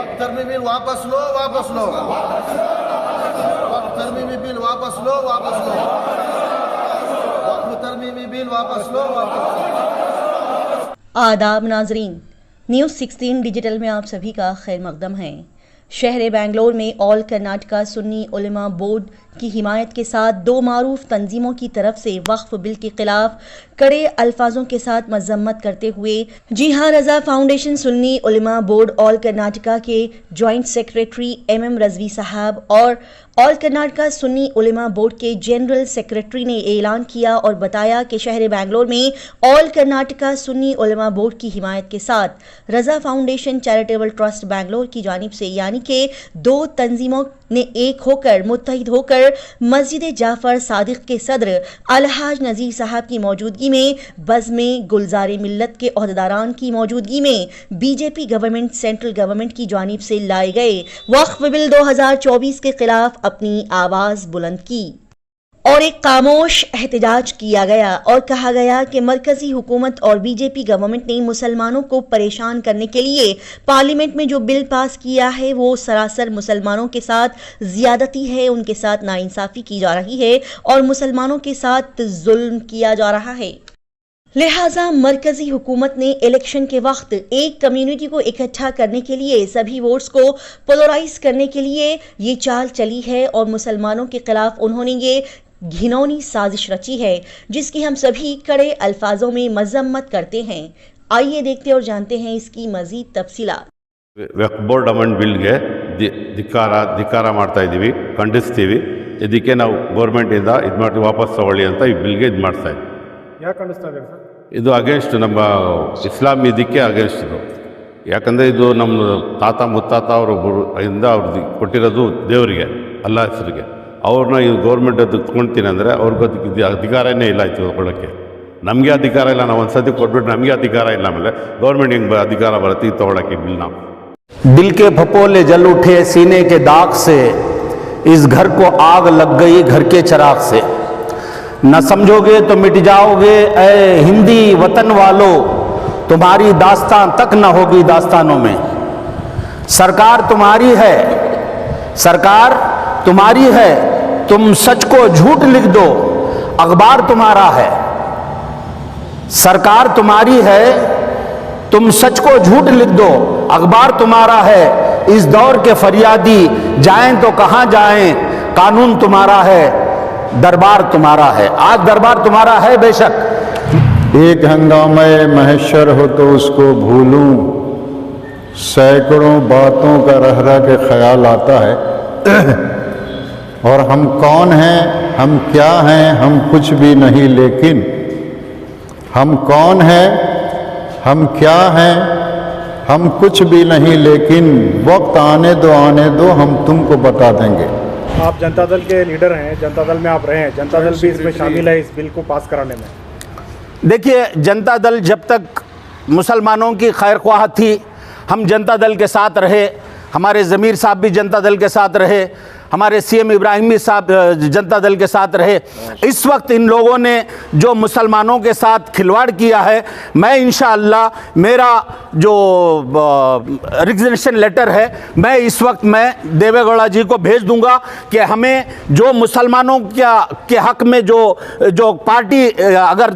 वक्त तरमीमी बिल वापस लो, वापस लो। वक्त तरमीमी बिल वापस लो, वापस लो। वक्त तरमीमी बिल वापस लो, वापस लो। आदाब नाजरीन, न्यूज़ 16 डिजिटल में आप सभी का खैर मकदम है। शहर बेंगलोर में ऑल कर्नाटका सुन्नी उलेमा बोर्ड की हिमायत के साथ दो मारूफ तंजीमों की तरफ से वक्फ बिल के खिलाफ कड़े अल्फाजों के साथ मजम्मत करते हुए जी हाँ रजा फाउंडेशन सुन्नी उलेमा बोर्ड ऑल कर्नाटका के जॉइंट सेक्रेटरी MM रजवी साहब और ऑल कर्नाटका सुन्नी उलेमा बोर्ड के जनरल सेक्रेटरी ने ऐलान किया और बताया कि शहर बेंगलोर में ऑल कर्नाटका सुन्नी उलेमा बोर्ड की हिमायत के साथ रजा फाउंडेशन चैरिटेबल ट्रस्ट बेंगलोर की जानिब से यानी कि दो तंजीमों ने एक होकर मुत्तहिद होकर मस्जिद जाफर सादिक के सदर अलहाज नज़ीर साहब की मौजूदगी में बज़्म गुलजार मिल्लत के ओहदेदारान की मौजूदगी में BJP गवर्नमेंट सेंट्रल गवर्नमेंट की जानिब से लाए गए वक्फ बिल 2024 के खिलाफ अपनी आवाज़ बुलंद की और एक खामोश एहतजाज किया गया और कहा गया कि मरकजी हुकूमत और BJP गवर्नमेंट ने मुसलमानों को परेशान करने के लिए पार्लियामेंट में जो बिल पास किया है वो सरासर मुसलमानों के साथ ज़्यादती है, उनके साथ नाइंसाफ़ी की जा रही है और मुसलमानों के साथ जुल्म किया जा रहा है। लिहाजा मरकजी हुकूमत ने इलेक्शन के वक्त एक कम्युनिटी को इकट्ठा करने के लिए सभी वोट्स को पोलराइज करने के लिए ये चाल चली है और मुसलमानों के खिलाफ उन्होंने ये घिनौनी साजिश रची है जिसकी हम सभी कड़े अल्फाजों में मजम्मत करते हैं। आइए देखते और जानते हैं इसकी मजीद तफसीलात। ವಕ್ಫ್ ಬೋರ್ಡ್ ಅಮೆಂಡ್ ಬಿಲ್ಗೆ ಧಿಕ್ಕಾರ ಮಾಡ್ತಾ ಇದ್ದೀವಿ, ಖಂಡಿಸ್ತೀವಿ। ಇದಕ್ಕೆ ನಾವು ಗೌರ್ಮೆಂಟಿಂದ ಇದು ಮಾಡಿ ವಾಪಸ್ ತಗೊಳ್ಳಿ ಅಂತ ಈ ಬಿಲ್ಗೆ ಇದು ಮಾಡ್ತಾ ಇದ್ದೀವಿ। ಯಾಕೆ ಖಂಡಿಸ್ತಾ ಇದ್ದೀವಿ ಸರ್? ಇದು ಅಗೇನ್ಸ್ಟ್ ನಮ್ಮ ಇಸ್ಲಾಂ ಇದಕ್ಕೆ ಅಗೇನ್ಸ್ಟ್ ಇದು। ಯಾಕಂದರೆ ಇದು ನಮ್ಮ ತಾತ ಮುತ್ತಾತ ಅವರು ಇಂದ ಅವ್ರದ್ದು ಕೊಟ್ಟಿರೋದು ದೇವರಿಗೆ, ಅಲ್ಲ ಹೆಸರಿಗೆ। ಅವ್ರನ್ನ ಇದು ಗೌರ್ಮೆಂಟ್ ಅದು ತೊಗೊಳ್ತೀನಿ ಅಂದರೆ ಅವ್ರಿಗೆ ಅದಕ್ಕೆ ಅಧಿಕಾರನೇ ಇಲ್ಲ ಇದು ತೊಗೊಳ್ಳೋಕ್ಕೆ। ನಮಗೆ ಅಧಿಕಾರ ಇಲ್ಲ, ನಾವು ಒಂದು ಸತಿ ಕೊಟ್ಬಿಟ್ಟು ನಮಗೆ ಅಧಿಕಾರ ಇಲ್ಲ, ಆಮೇಲೆ ಗೌರ್ಮೆಂಟ್ ಹೆಂಗೆ ಅಧಿಕಾರ ಬರುತ್ತೆ ಇದು ತೊಗೊಳಕ್ಕೆ ಬಿಲ್ ನಾವು। दिल के फपोले जल उठे सीने के दाग से, इस घर को आग लग गई घर के चिराग से। न समझोगे तो मिट जाओगे ऐ हिंदी वतन वालों, तुम्हारी दास्तां तक न होगी दास्तानों में। सरकार तुम्हारी है, सरकार तुम्हारी है, तुम सच को झूठ लिख दो अखबार तुम्हारा है। सरकार तुम्हारी है, तुम सच को झूठ लिख दो अखबार तुम्हारा है। इस दौर के फरियादी जाएं तो कहां जाएं, कानून तुम्हारा है, दरबार तुम्हारा है। आज दरबार तुम्हारा है बेशक। एक हंगामे महशर हो तो उसको भूलूं, सैकड़ों बातों का रह रह के ख्याल आता है। और हम कौन हैं, हम क्या हैं, हम कुछ भी नहीं, लेकिन हम कौन हैं, हम क्या हैं, हम कुछ भी नहीं, लेकिन वक्त आने दो हम तुमको बता देंगे। आप जनता दल के लीडर हैं, जनता दल में आप रहे हैं, जनता दल भी इसमें शामिल है इस बिल को पास कराने में। देखिए, जनता दल जब तक मुसलमानों की खैर ख्वाह थी हम जनता दल के साथ रहे, हमारे ज़मीर साहब भी जनता दल के साथ रहे, हमारे CM इब्राहिमी साहब जनता दल के साथ रहे। इस वक्त इन लोगों ने जो मुसलमानों के साथ खिलवाड़ किया है, मैं इंशाअल्लाह मेरा जो रिकग्निशन लेटर है मैं इस वक्त मैं देवेगौड़ा जी को भेज दूंगा कि हमें जो मुसलमानों के हक में जो पार्टी अगर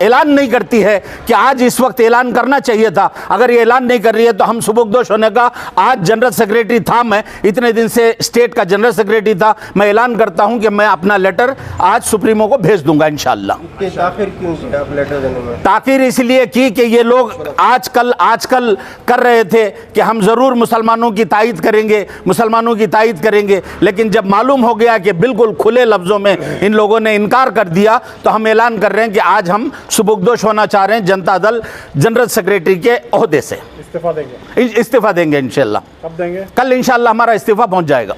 ऐलान नहीं करती है कि आज इस वक्त ऐलान करना चाहिए था, अगर ये ऐलान नहीं कर रही है तो हम सुबुकदोश होने का। आज जनरल सेक्रेटरी था, मैं इतने दिन से स्टेट का जनरल सेक्रेटरी था, मैं ऐलान करता हूं कि मैं अपना लेटर आज सुप्रीमो को भेज दूंगा इंशाअल्लाह। ताखिर क्यों की आप लेटर देने में? ताखिर इसलिए की कि ये लोग आजकल कर रहे थे कि हम ज़रूर मुसलमानों की तायद करेंगे, मुसलमानों की तायद करेंगे, लेकिन जब मालूम हो गया कि बिल्कुल खुले लफ्ज़ों में इन लोगों ने इनकार कर दिया तो हम ऐलान कर रहे हैं कि आज हम सुबुकदोश होना चाह रहे हैं जनता दल जनरल सेक्रेटरी के ओहदे से। इस्तीफ़ा देंगे इंशाअल्लाह। कब देंगे? कल इंशाअल्लाह हमारा इस्तीफ़ा पहुँच जाएगा।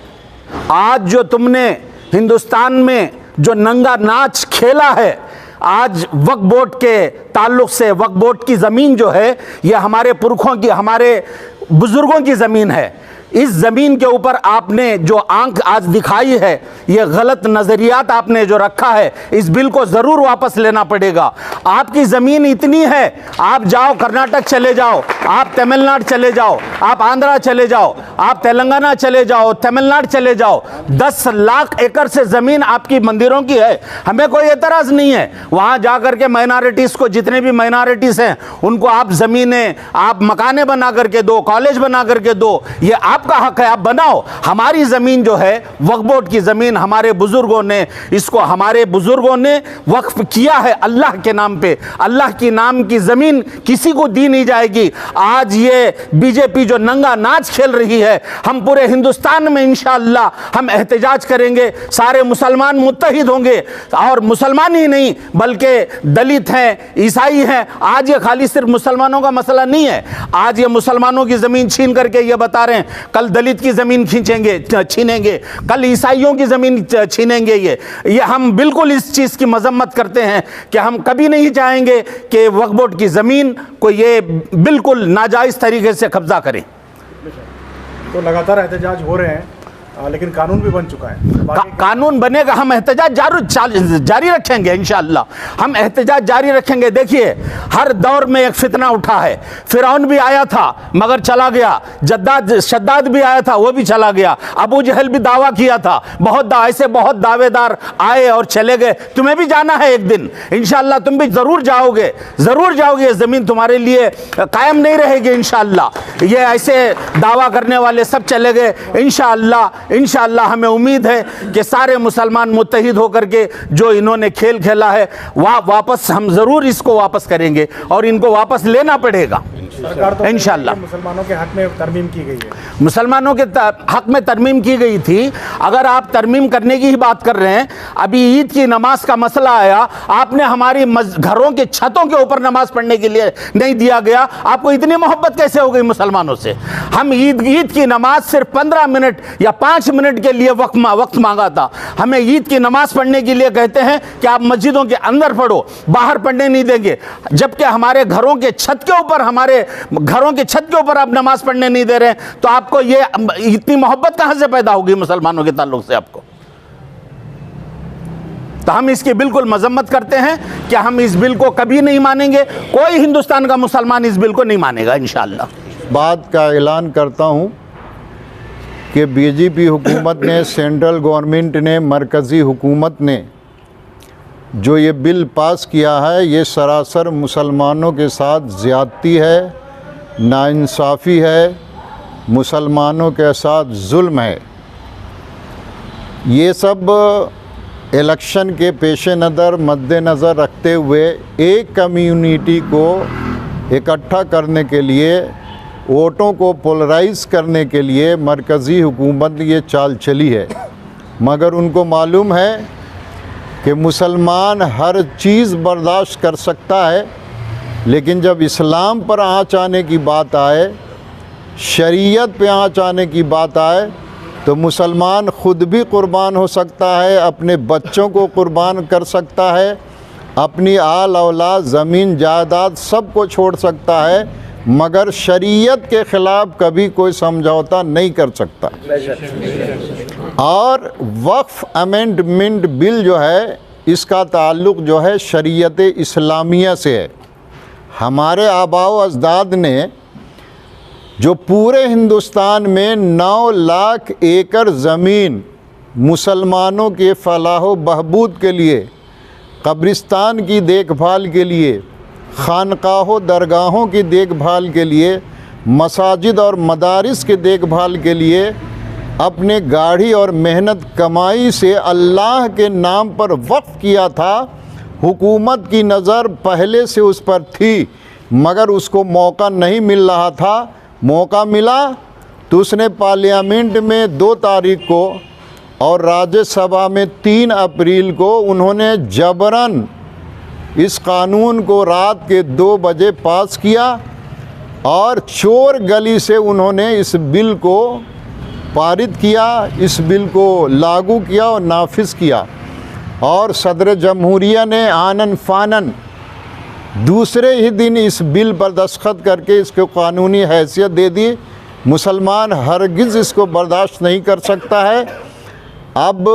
आज जो तुमने हिंदुस्तान में जो नंगा नाच खेला है, आज वक्फ बोर्ड के ताल्लुक से, वक्फ बोर्ड की ज़मीन जो है ये हमारे पुरखों की, हमारे बुज़ुर्गों की ज़मीन है। इस ज़मीन के ऊपर आपने जो आंख आज दिखाई है, ये गलत नज़रियात आपने जो रखा है, इस बिल को ज़रूर वापस लेना पड़ेगा। आपकी ज़मीन इतनी है, आप जाओ कर्नाटक चले जाओ, आप तमिलनाडु चले जाओ, आप आंध्रा चले जाओ, आप तेलंगाना चले जाओ, तमिलनाडु चले जाओ, 10 लाख एकड़ से ज़मीन आपकी मंदिरों की है। हमें कोई एतराज़ नहीं है। वहाँ जा कर के माइनॉरिटीज़ को, जितने भी माइनॉरिटीज़ हैं, उनको आप ज़मीनें, आप मकाने बना करके दो, कॉलेज बना करके दो, ये आपका हक है, आप बनाओ। हमारी ज़मीन जो है, वक्फ बोर्ड की ज़मीन, हमारे बुज़ुर्गों ने इसको, हमारे बुज़ुर्गों ने वक्फ किया है अल्लाह के नाम पे। अल्लाह के नाम की ज़मीन किसी को दी नहीं जाएगी। आज ये बीजेपी जो नंगा नाच खेल रही है, हम पूरे हिंदुस्तान में इंशाअल्लाह हम एहतजाज करेंगे। सारे मुसलमान मुत्तहिद होंगे, और मुसलमान ही नहीं बल्कि दलित हैं, ईसाई हैं। आज ये खाली सिर्फ मुसलमानों का मसला नहीं है। आज ये मुसलमानों की ज़मीन छीन करके ये बता रहे हैं, कल दलित की ज़मीन छीनेंगे, कल ईसाइयों की ज़मीन छीनेंगे। ये हम बिल्कुल इस चीज़ की मजम्मत करते हैं कि हम कभी नहीं चाहेंगे कि वक्फ बोर्ड की ज़मीन को ये बिल्कुल नाजायज़ तरीके से कब्जा करें। तो लगातार एहतजाज हो रहे हैं, लेकिन कानून भी बन चुका है। कानून बनेगा, हम एहतजाज जारी रखेंगे इंशाअल्लाह। हम एहतजाज जारी रखेंगे। देखिए, हर दौर में एक फितना उठा है। फिरौन भी आया था मगर चला गया, शद्दाद भी आया था, वो भी चला गया। अबू जहल भी दावा किया था, ऐसे बहुत दावेदार आए और चले गए। तुम्हें भी जाना है एक दिन इंशाअल्लाह, तुम भी ज़रूर जाओगे, ज़रूर जाओगे। ये ज़मीन तुम्हारे लिए कायम नहीं रहेगी इंशाअल्लाह। ये ऐसे दावा करने वाले सब चले गए इंशाअल्लाह। हमें उम्मीद है कि सारे मुसलमान मुत्तहिद होकर के जो इन्होंने खेल खेला है, वापस हम ज़रूर इसको वापस करेंगे और इनको वापस लेना पड़ेगा इंशाअल्लाह। मुसलमानों के हक में तरमीम की गई है, मुसलमानों के हक में तरमीम की गई थी। अगर आप तरमीम करने की ही बात कर रहे हैं, अभी ईद की नमाज का मसला आया, आपने हमारी घरों के छतों के ऊपर नमाज पढ़ने के लिए नहीं दिया गया। आपको इतनी मोहब्बत कैसे हो गई मुसलमानों से? हम ईद की नमाज सिर्फ 15 मिनट या 5 मिनट के लिए वक्त मांगा था। हमें ईद की नमाज पढ़ने के लिए कहते हैं कि आप मस्जिदों के अंदर पढ़ो, बाहर पढ़ने नहीं देंगे, जबकि हमारे घरों के छत के ऊपर आप नमाज पढ़ने नहीं दे रहे हैं। तो आपको ये इतनी मोहब्बत कहां से पैदा होगी मुसलमानों के ताल्लुक से आपको? तो हम इसकी बिल्कुल मजम्मत करते हैं कि हम इस बिल को कभी नहीं मानेंगे। कोई हिंदुस्तान का मुसलमान इस बिल को नहीं मानेगा इंशाअल्लाह। बात का ऐलान करता हूं कि बीजेपी हुकूमत ने, सेंट्रल गवर्नमेंट ने, मरकज़ी हुकूमत ने जो ये बिल पास किया है, ये सरासर मुसलमानों के साथ ज़्यादती है, नाइंसाफ़ी है, मुसलमानों के साथ जुल्म है। ये सब इलेक्शन के पेश नज़र, मद्देनज़र रखते हुए एक कम्युनिटी को इकट्ठा करने के लिए, वोटों को पोलराइज़ करने के लिए मरकज़ी हुकूमत ने ये चाल चली है। मगर उनको मालूम है कि मुसलमान हर चीज़ बर्दाश्त कर सकता है, लेकिन जब इस्लाम पर आँच आने की बात आए, शरीयत पे आँच आने की बात आए, तो मुसलमान ख़ुद भी कुर्बान हो सकता है, अपने बच्चों को कुर्बान कर सकता है, अपनी आल औलाद, ज़मीन जायदाद सब को छोड़ सकता है, मगर शरीयत के ख़िलाफ़ कभी कोई समझौता नहीं कर सकता। और वक्फ अमेंडमेंट बिल जो है, इसका ताल्लुक़ जो है शरीयत इस्लामिया से है। हमारे आबाओ अजदाद ने जो पूरे हिंदुस्तान में 9 लाख एकड़ ज़मीन मुसलमानों के फलाह व बहबूद के लिए, कब्रिस्तान की देखभाल के लिए, खानकाहों दरगाहों की देखभाल के लिए, मसाजिद और मदारिस के देखभाल के लिए अपने गाढ़ी और मेहनत कमाई से अल्लाह के नाम पर वक्फ किया था। हुकूमत की नज़र पहले से उस पर थी, मगर उसको मौका नहीं मिल रहा था। मौका मिला तो उसने पार्लियामेंट में 2 तारीख को और राज्यसभा में 3 अप्रैल को उन्होंने जबरन इस कानून को रात के 2 बजे पास किया और चोर गली से उन्होंने इस बिल को पारित किया, इस बिल को लागू किया और नाफिज किया। और सदर जमहूरिया ने आनन फानन दूसरे ही दिन इस बिल पर दस्तखत करके इसको कानूनी हैसियत दे दी मुसलमान हरगिज़ इसको बर्दाश्त नहीं कर सकता है। अब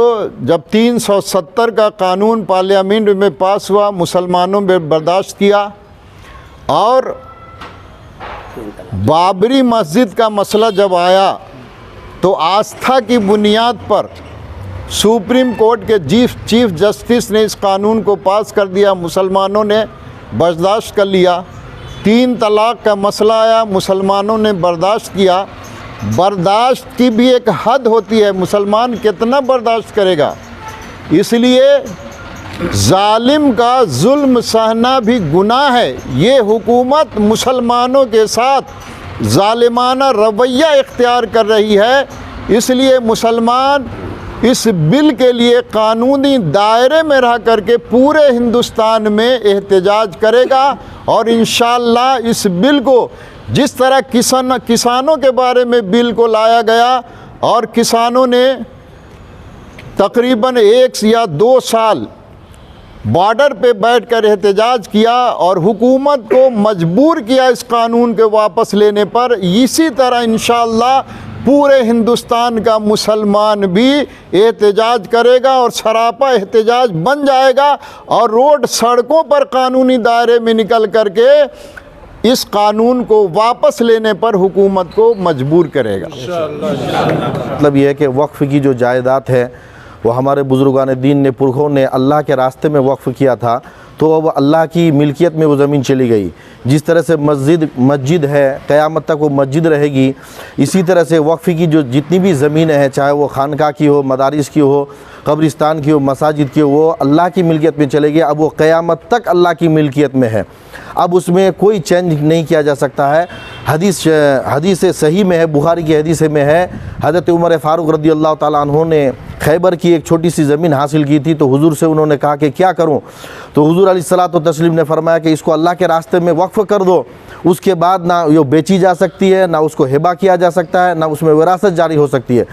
जब 370 का कानून पार्लियामेंट में पास हुआ, मुसलमानों ने बर्दाश्त किया और बाबरी मस्जिद का मसला जब आया तो आस्था की बुनियाद पर सुप्रीम कोर्ट के चीफ जस्टिस ने इस कानून को पास कर दिया, मुसलमानों ने बर्दाश्त कर लिया। 3 तलाक का मसला आया, मुसलमानों ने बर्दाश्त किया। बर्दाश्त की भी एक हद होती है, मुसलमान कितना बर्दाश्त करेगा। इसलिए जालिम का जुल्म सहना भी गुनाह है। ये हुकूमत मुसलमानों के साथ जालिमाना रवैया इख्तियार कर रही है। इसलिए मुसलमान इस बिल के लिए कानूनी दायरे में रह करके पूरे हिंदुस्तान में एहतजाज करेगा और इंशाअल्लाह इस बिल को जिस तरह किसानों के बारे में बिल को लाया गया और किसानों ने तकरीबन 1 या 2 साल बॉर्डर पे बैठकर एहतजाज किया और हुकूमत को मजबूर किया इस कानून के वापस लेने पर, इसी तरह इंशाअल्लाह पूरे हिंदुस्तान का मुसलमान भी एहतजाज करेगा और सरापा एहतजाज बन जाएगा और रोड सड़कों पर कानूनी दायरे में निकल करके इस कानून को वापस लेने पर हुकूमत को मजबूर करेगा। मतलब यह है कि वक्फ़ की जो जायदाद है वो हमारे बुज़ुर्गान दीन ने, पुरखों ने अल्लाह के रास्ते में वक्फ़ किया था, तो अब अल्लाह की मिल्कियत में वो ज़मीन चली गई। जिस तरह से मस्जिद है क़यामत तक वो मस्जिद रहेगी, इसी तरह से वक्फ़ की जो जितनी भी ज़मीनें हैं, चाहे वो खानका की हो, मदारिस की हो, कब्रिस्तान की हो, मसाजिद की हो, वो अल्लाह की मिल्कियत में चलेगी। अब वो क़यामत तक अल्लाह की मिल्कियत में है, अब उसमें कोई चेंज नहीं किया जा सकता है। हदीस सही में है, बुखारी की हदीस में है, हज़रत उमर फ़ारूक रज़ियल्लाहु ताला अन्हु ने खैबर की एक छोटी सी ज़मीन हासिल की थी, तो हुजूर से उन्होंने कहा कि क्या करूं, तो हुजूर अलैहिस्सलातु तस्लीम ने फरमाया कि इसको अल्लाह के रास्ते में वक्फ़ कर दो, उसके बाद ना ये बेची जा सकती है, ना उसको हिबा किया जा सकता है, ना उसमें विरासत जारी हो सकती है।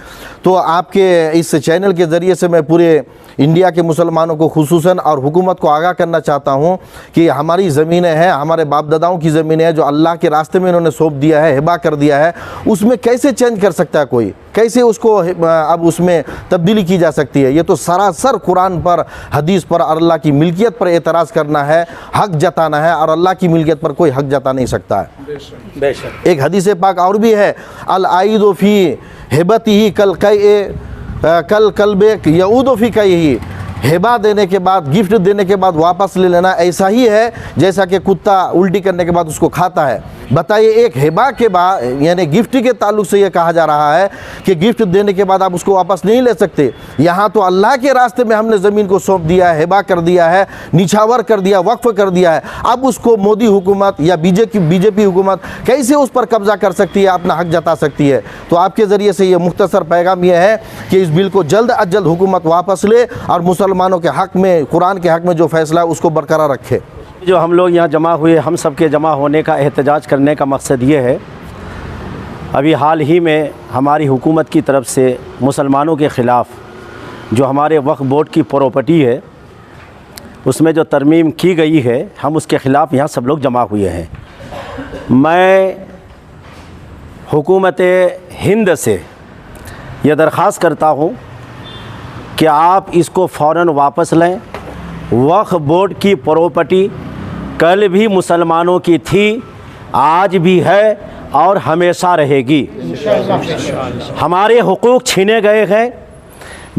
तो आपके इस चैनल के ज़रिए से मैं पूरे इंडिया के मुसलमानों को खुसूसन और हुकूमत को आगाह करना चाहता हूँ कि हमारी ज़मीनें हैं, हमारे बाप दादाओं की ज़मीनें हैं जो अल्लाह के रास्ते में इन्होंने सौंप दिया है, हिबा कर दिया है, उसमें कैसे चेंज कर सकता है कोई, कैसे उसको अब उसमें तब्दीली की जा सकती है। ये तो सरासर कुरान पर, हदीस पर और अल्लाह की मिल्कियत पर एतराज़ करना है, हक़ जताना है, और अल्लाह की मिल्कियत पर कोई हक़ जता नहीं सकता है। बेशक एक हदीस पाक और भी है, अल आइदो फ़ी हिबतिही कल कल्बे यऊदो फ़ी कई, हिबा देने के बाद, गिफ्ट देने के बाद वापस ले लेना ऐसा ही है जैसा कि कुत्ता उल्टी करने के बाद उसको खाता है। बताइए, एक हिबा के बाद यानी गिफ्ट के ताल्लुक से ये कहा जा रहा है कि गिफ्ट देने के बाद आप उसको वापस नहीं ले सकते। यहाँ तो अल्लाह के रास्ते में हमने ज़मीन को सौंप दिया है, हिबा कर दिया है, निछावर कर दिया, वक्फ कर दिया है। अब उसको मोदी हुकूमत या बीजेपी हुकूमत कैसे उस पर कब्ज़ा कर सकती है, अपना हक़ जता सकती है। तो आपके ज़रिए से ये मुख्तसर पैगाम यह है कि इस बिल को जल्द अज जल्द हुकूमत वापस ले और मुसलमानों के हक़ में, कुरान के हक़ में जो फ़ैसला है उसको बरकरार रखे। जो हम लोग यहाँ जमा हुए, हम सब के जमा होने का, एहतजाज करने का मकसद ये है, अभी हाल ही में हमारी हुकूमत की तरफ से मुसलमानों के ख़िलाफ़ जो हमारे वक्फ बोर्ड की प्रॉपर्टी है उसमें जो तरमीम की गई है, हम उसके ख़िलाफ़ यहाँ सब लोग जमा हुए हैं। मैं हुकूमत हिंद से यह दरख्वास्त करता हूँ कि आप इसको फ़ौरन वापस लें। वक्फ बोर्ड की प्रॉपर्टी कल भी मुसलमानों की थी, आज भी है और हमेशा रहेगी। हमारे हुकूक छीने गए हैं,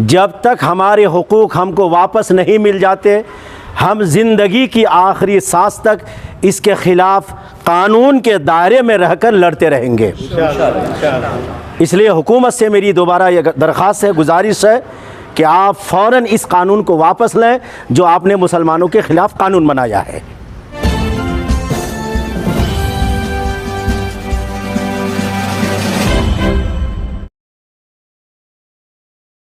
जब तक हमारे हुकूक हमको वापस नहीं मिल जाते, हम ज़िंदगी की आखिरी सांस तक इसके ख़िलाफ़ कानून के दायरे में रहकर लड़ते रहेंगे। इसलिए हुकूमत से मेरी दोबारा ये दरख्वास्त है, गुजारिश है कि आप फ़ौरन इस कानून को वापस लें जो आपने मुसलमानों के ख़िलाफ़ कानून बनाया है।